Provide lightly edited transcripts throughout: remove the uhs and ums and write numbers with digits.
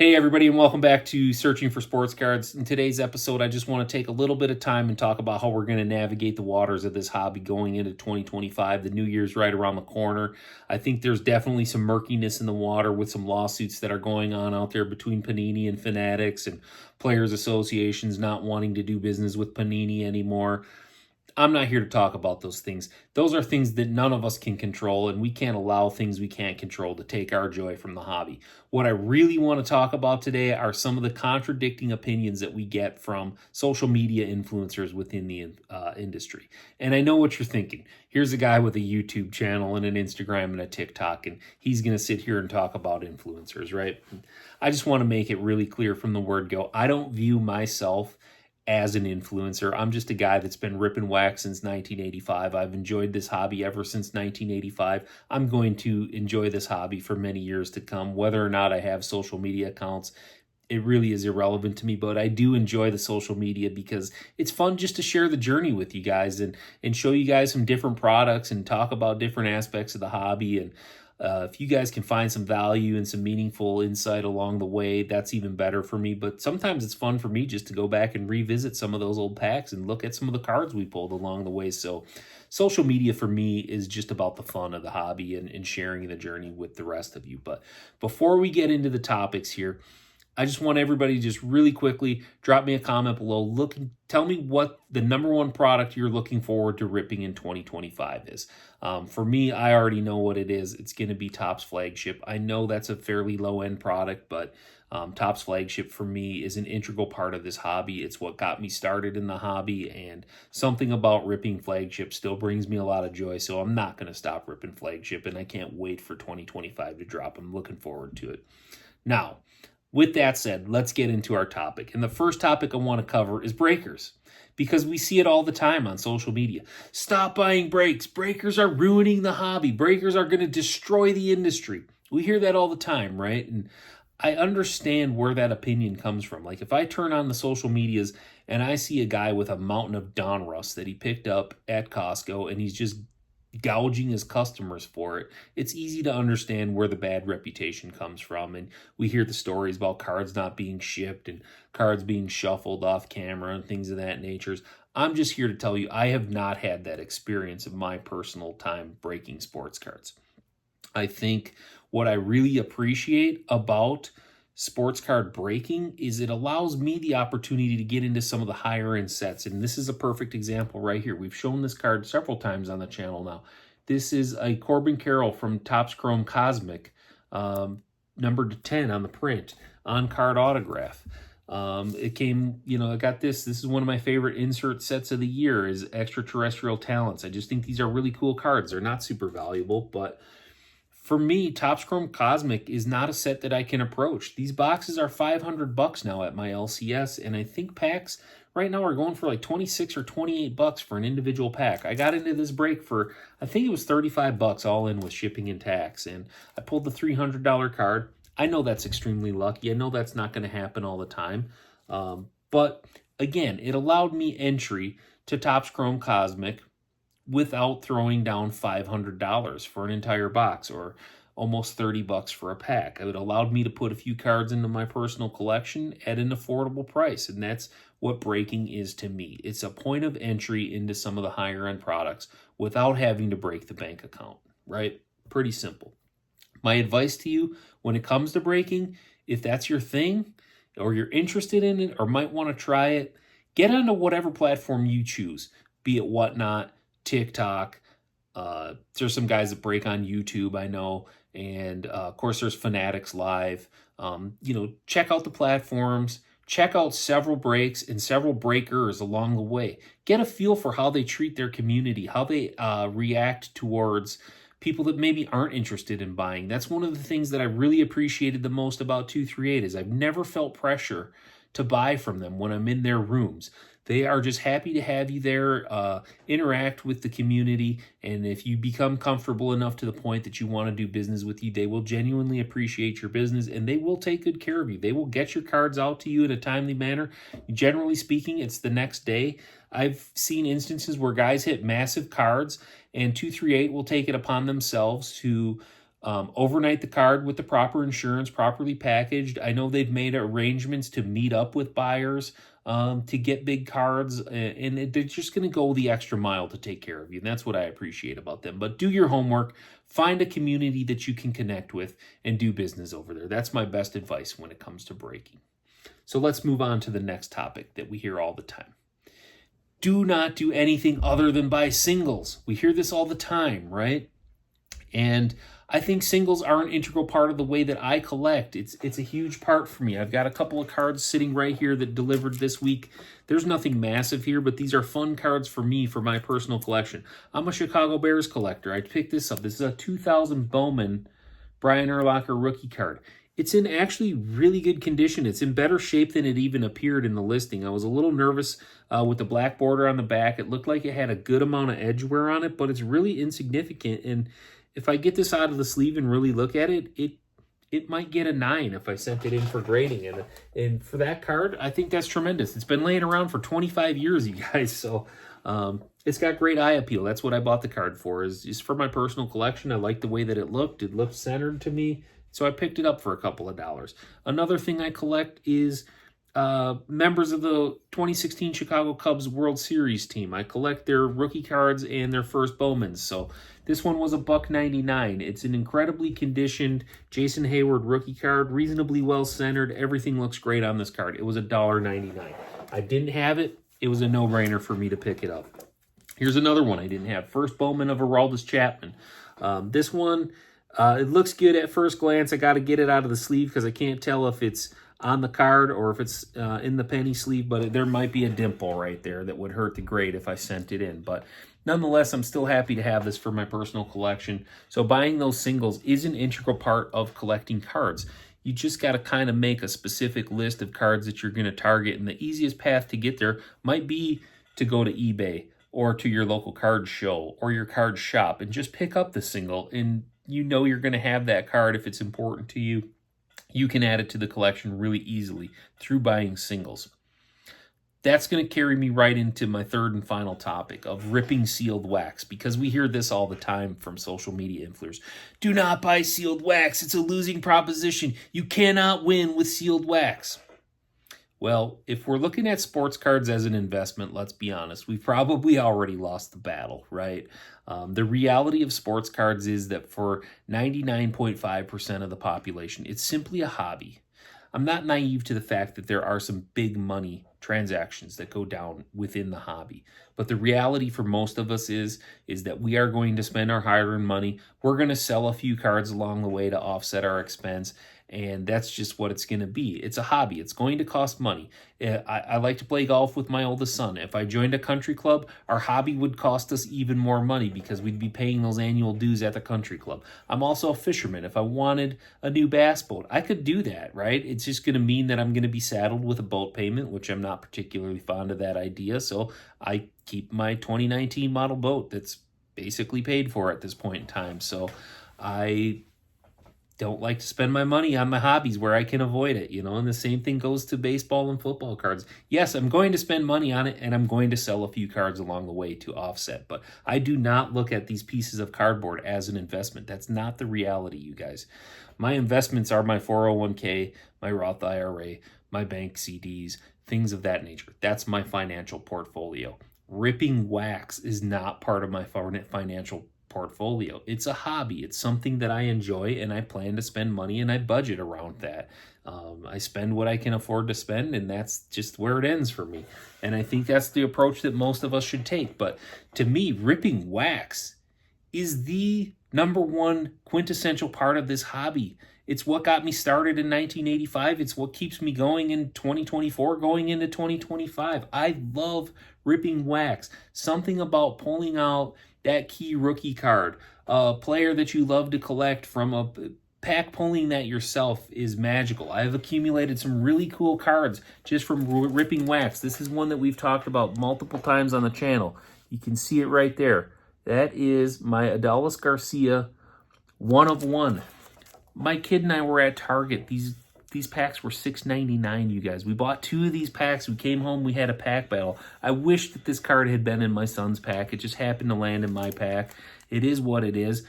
Hey, everybody, and welcome back to Searching for Sports Cards. In today's episode, I just want to take a little bit of time and talk about how we're going to navigate the waters of this hobby going into 2025. The new year's right around the corner. I think there's definitely some murkiness in the water with some lawsuits that are going on out there between Panini and Fanatics and players' associations not wanting to do business with Panini anymore. I'm not here to talk about those things. Those are things that none of us can control, and we can't allow things we can't control to take our joy from the hobby. What I really want to talk about today are some of the contradicting opinions that we get from social media influencers within the industry. And I know what you're thinking. Here's a guy with a YouTube channel and an Instagram and a TikTok, and he's going to sit here and talk about influencers, right? I just want to make it really clear from the word go. I don't view myself as an influencer. I'm just a guy that's been ripping wax since 1985. I've enjoyed this hobby ever since 1985. I'm going to enjoy this hobby for many years to come. Whether or not I have social media accounts, it really is irrelevant to me, but I do enjoy the social media because it's fun just to share the journey with you guys and show you guys some different products and talk about different aspects of the hobby. And if you guys can find some value and some meaningful insight along the way, that's even better for me. But sometimes it's fun for me just to go back and revisit some of those old packs and look at some of the cards we pulled along the way. So social media for me is just about the fun of the hobby and sharing the journey with the rest of you. But before we get into the topics here, I just want everybody to just really quickly drop me a comment below. Tell me what the number one product you're looking forward to ripping in 2025 is. For me, I already know what it is. It's going to be Topps Flagship. I know that's a fairly low-end product, but Topps Flagship for me is an integral part of this hobby. It's what got me started in the hobby, and something about ripping Flagship still brings me a lot of joy, so I'm not going to stop ripping Flagship, and I can't wait for 2025 to drop. I'm looking forward to it. Now, with that said, let's get into our topic. And the first topic I want to cover is breakers, because we see it all the time on social media. Stop buying breaks. Breakers are ruining the hobby. Breakers are going to destroy the industry. We hear that all the time, right? And I understand where that opinion comes from. Like if I turn on the social medias and I see a guy with a mountain of Donruss that he picked up at Costco and he's just gouging his customers for it, it's easy to understand where the bad reputation comes from. And we hear the stories about cards not being shipped and cards being shuffled off camera and things of that nature. I'm just here to tell you I have not had that experience in my personal time breaking sports cards. I think what I really appreciate about sports card breaking is it allows me the opportunity to get into some of the higher end sets. And this is a perfect example right here. We've shown this card several times on the channel now. This is a Corbin Carroll from Topps Chrome Cosmic, numbered 10 on the print, on card autograph. It came, I got this. This is one of my favorite insert sets of the year is Extraterrestrial Talents. I just think these are really cool cards. They're not super valuable, but for me, Topps Chrome Cosmic is not a set that I can approach. These boxes are $500 now at my LCS, and I think packs right now are going for like 26 or 28 bucks for an individual pack. I got into this break for, I think it was 35 bucks all in with shipping and tax, and I pulled the $300 card. I know that's extremely lucky. I know that's not going to happen all the time, but again, it allowed me entry to Topps Chrome Cosmic without throwing down $500 for an entire box or almost 30 bucks for a pack. It allowed me to put a few cards into my personal collection at an affordable price, and that's what breaking is to me. It's a point of entry into some of the higher end products without having to break the bank account, right? Pretty simple. My advice to you when it comes to breaking, if that's your thing or you're interested in it or might want to try it, get onto whatever platform you choose, be it Whatnot, TikTok. There's some guys that break on YouTube, I know, and of course there's Fanatics Live. Check out the platforms, check out several breaks and several breakers along the way. Get a feel for how they treat their community, how they react towards people that maybe aren't interested in buying. That's one of the things that I really appreciated the most about 238 is I've never felt pressure to buy from them when I'm in their rooms. They are just happy to have you there, interact with the community, and if you become comfortable enough to the point that you want to do business with you, they will genuinely appreciate your business, and they will take good care of you. They will get your cards out to you in a timely manner. Generally speaking, it's the next day. I've seen instances where guys hit massive cards, and 238 will take it upon themselves to Overnight the card with the proper insurance, properly packaged. I know they've made arrangements to meet up with buyers to get big cards, and they're just going to go the extra mile to take care of you. And that's what I appreciate about them. But do your homework, find a community that you can connect with, and do business over there. That's my best advice when it comes to breaking. So let's move on to the next topic that we hear all the time. Do not do anything other than buy singles. We hear this all the time, right? And I think singles are an integral part of the way that I collect. It's a huge part for me. I've got a couple of cards sitting right here that delivered this week. There's nothing massive here, but these are fun cards for me, for my personal collection. I'm a Chicago Bears collector. I picked this up. This is a 2000 Bowman Brian Urlacher rookie card. It's in actually really good condition. It's in better shape than it even appeared in the listing. I was a little nervous with the black border on the back. It looked like it had a good amount of edge wear on it, but it's really insignificant. And if I get this out of the sleeve and really look at it, it might get a 9 if I sent it in for grading. And for that card, I think that's tremendous. It's been laying around for 25 years, you guys. So it's got great eye appeal. That's what I bought the card for, is for my personal collection. I like the way that it looked. It looked centered to me. So I picked it up for a couple of dollars. Another thing I collect is members of the 2016 Chicago Cubs World Series team. I collect their rookie cards and their first Bowmans. So this one was $1.99. It's an incredibly conditioned Jason Hayward rookie card, reasonably well centered. Everything looks great on this card. It was $1.99. I didn't have it. It was a no-brainer for me to pick it up. Here's another one I didn't have. First Bowman of Aroldis Chapman. This one, it looks good at first glance. I got to get it out of the sleeve because I can't tell if it's on the card or if it's in the penny sleeve, but there might be a dimple right there that would hurt the grade if I sent it in. But nonetheless, I'm still happy to have this for my personal collection. So buying those singles is an integral part of collecting cards. You just got to kind of make a specific list of cards that you're going to target, and the easiest path to get there might be to go to eBay or to your local card show or your card shop and just pick up the single, and you know you're going to have that card if it's important to you. You can add it to the collection really easily through buying singles. That's going to carry me right into my third and final topic of ripping sealed wax, because we hear this all the time from social media influencers. Do not buy sealed wax. It's a losing proposition. You cannot win with sealed wax. Well, if we're looking at sports cards as an investment, let's be honest, we've probably already lost the battle, right? The reality of sports cards is that for 99.5% of the population, it's simply a hobby. I'm not naive to the fact that there are some big money transactions that go down within the hobby. But the reality for most of us is that we are going to spend our hard-earned money. We're going to sell a few cards along the way to offset our expense. And that's just what it's going to be. It's a hobby. It's going to cost money. I like to play golf with my oldest son. If I joined a country club, our hobby would cost us even more money because we'd be paying those annual dues at the country club. I'm also a fisherman. If I wanted a new bass boat, I could do that, right? It's just going to mean that I'm going to be saddled with a boat payment, which I'm not particularly fond of that idea. So I keep my 2019 model boat that's basically paid for at this point in time. So I don't like to spend my money on my hobbies where I can avoid it, and the same thing goes to baseball and football cards. Yes, I'm going to spend money on it, and I'm going to sell a few cards along the way to offset, but I do not look at these pieces of cardboard as an investment. That's not the reality, you guys. My investments are my 401k, my Roth IRA, my bank CDs, things of that nature. That's my financial portfolio. Ripping wax is not part of my financial portfolio. It's a hobby. It's something that I enjoy, and I plan to spend money, and I budget around that. I spend what I can afford to spend, and that's just where it ends for me. And I think that's the approach that most of us should take. But to me, ripping wax is the number one quintessential part of this hobby. It's what got me started in 1985. It's what keeps me going in 2024, going into 2025. I love ripping wax. Something about pulling out that key rookie card, a player that you love to collect from a pack, pulling that yourself is magical. I have accumulated some really cool cards just from ripping wax. This is one that we've talked about multiple times on the channel. You can see it right there. That is my Adolis Garcia 1 of 1. My kid and I were at Target. These packs were $6.99, you guys. We bought 2 of these packs. We came home, we had a pack battle. I wish that this card had been in my son's pack. It just happened to land in my pack. It is what it is.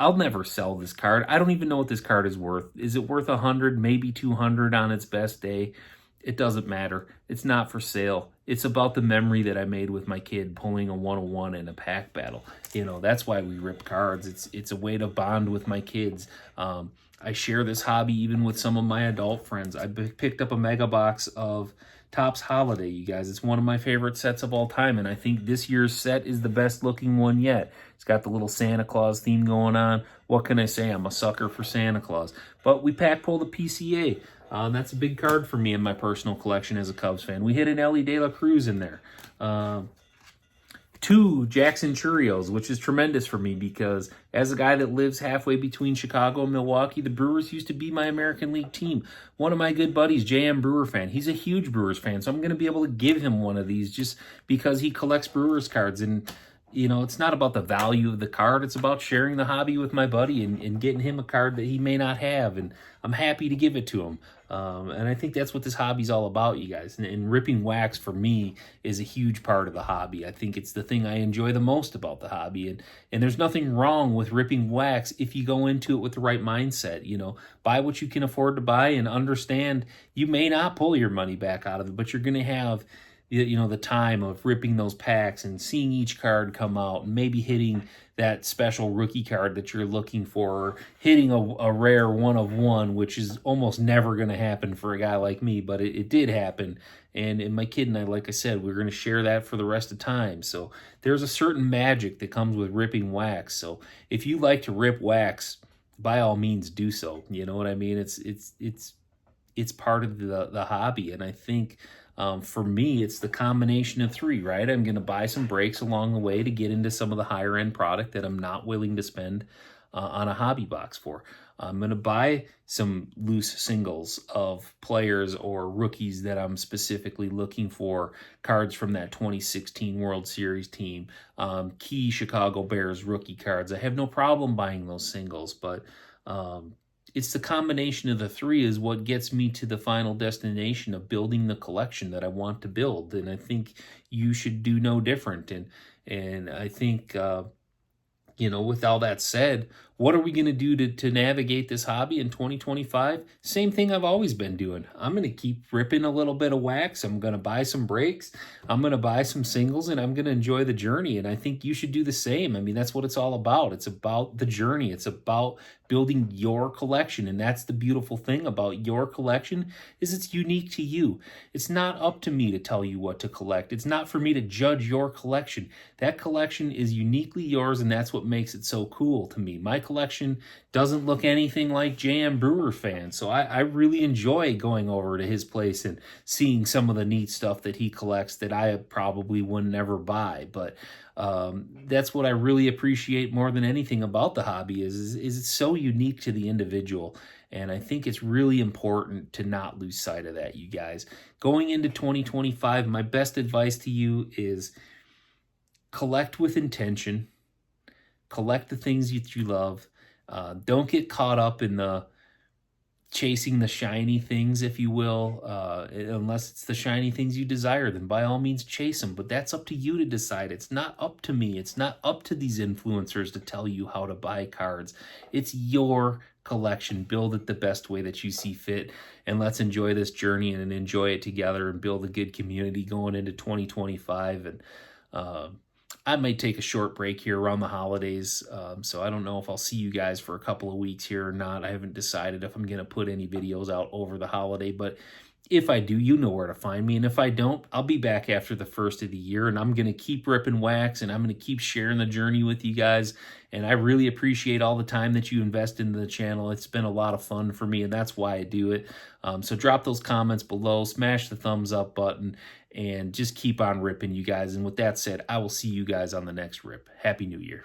I'll never sell this card. I don't even know what this card is worth. Is it worth 100, maybe 200 on its best day? It doesn't matter. It's not for sale. It's about the memory that I made with my kid pulling a 101 in a pack battle. You know, that's why we rip cards. It's a way to bond with my kids. I share this hobby even with some of my adult friends. I picked up a mega box of Topps Holiday, you guys. It's one of my favorite sets of all time, and I think this year's set is the best looking one yet. It's got the little Santa Claus theme going on. What can I say? I'm a sucker for Santa Claus. But we pack pulled a PCA. That's a big card for me in my personal collection as a Cubs fan. We hit an Elly De La Cruz in there. 2 Jackson Churios, which is tremendous for me because as a guy that lives halfway between Chicago and Milwaukee, the Brewers used to be my American League team. One of my good buddies, J.M. Brewer fan, he's a huge Brewers fan, so I'm going to be able to give him one of these just because he collects Brewers cards. And, you know, it's not about the value of the card. It's about sharing the hobby with my buddy and getting him a card that he may not have. And I'm happy to give it to him. And I think that's what this hobby's all about, you guys. And ripping wax, for me, is a huge part of the hobby. I think it's the thing I enjoy the most about the hobby. And there's nothing wrong with ripping wax if you go into it with the right mindset. You know, buy what you can afford to buy and understand you may not pull your money back out of it, but you're going to have, you know, the time of ripping those packs and seeing each card come out and maybe hitting that special rookie card that you're looking for, or hitting a rare 1 of 1, which is almost never going to happen for a guy like me, but it did happen. And my kid and I, like I said, we're going to share that for the rest of time. So there's a certain magic that comes with ripping wax. So if you like to rip wax, by all means do so. You know what I mean? It's part of the hobby, and I think for me, it's the combination of 3, right? I'm going to buy some breaks along the way to get into some of the higher end product that I'm not willing to spend on a hobby box for. I'm going to buy some loose singles of players or rookies that I'm specifically looking for, cards from that 2016 World Series team, key Chicago Bears rookie cards. I have no problem buying those singles, but it's the combination of the 3 is what gets me to the final destination of building the collection that I want to build. And I think you should do no different. And I think, you know, with all that said, what are we going to do to navigate this hobby in 2025? Same thing I've always been doing. I'm going to keep ripping a little bit of wax. I'm going to buy some breaks. I'm going to buy some singles, and I'm going to enjoy the journey. And I think you should do the same. I mean, that's what it's all about. It's about the journey. It's about building your collection. And that's the beautiful thing about your collection, is it's unique to you. It's not up to me to tell you what to collect. It's not for me to judge your collection. That collection is uniquely yours, and that's what makes it so cool to me. My collection doesn't look anything like J.M. Brewer fan, so I really enjoy going over to his place and seeing some of the neat stuff that he collects that I probably would never buy. But that's what I really appreciate more than anything about the hobby is it's so unique to the individual. And I think it's really important to not lose sight of that, you guys. Going into 2025, my best advice to you is collect with intention. Collect the things that you love. Don't get caught up in the chasing the shiny things, if you will, unless it's the shiny things you desire, then by all means chase them. But that's up to you to decide. It's not up to me. It's not up to these influencers to tell you how to buy cards. It's your collection. Build it the best way that you see fit. And let's enjoy this journey and enjoy it together and build a good community going into 2025. And I might take a short break here around the holidays, so I don't know if I'll see you guys for a couple of weeks here or not. I haven't decided if I'm going to put any videos out over the holiday, but if I do, you know where to find me. And if I don't, I'll be back after the first of the year, and I'm going to keep ripping wax, and I'm going to keep sharing the journey with you guys. And I really appreciate all the time that you invest into the channel. It's been a lot of fun for me, and that's why I do it. So drop those comments below, smash the thumbs up button, and just keep on ripping, you guys. And with that said, I will see you guys on the next rip. Happy New Year.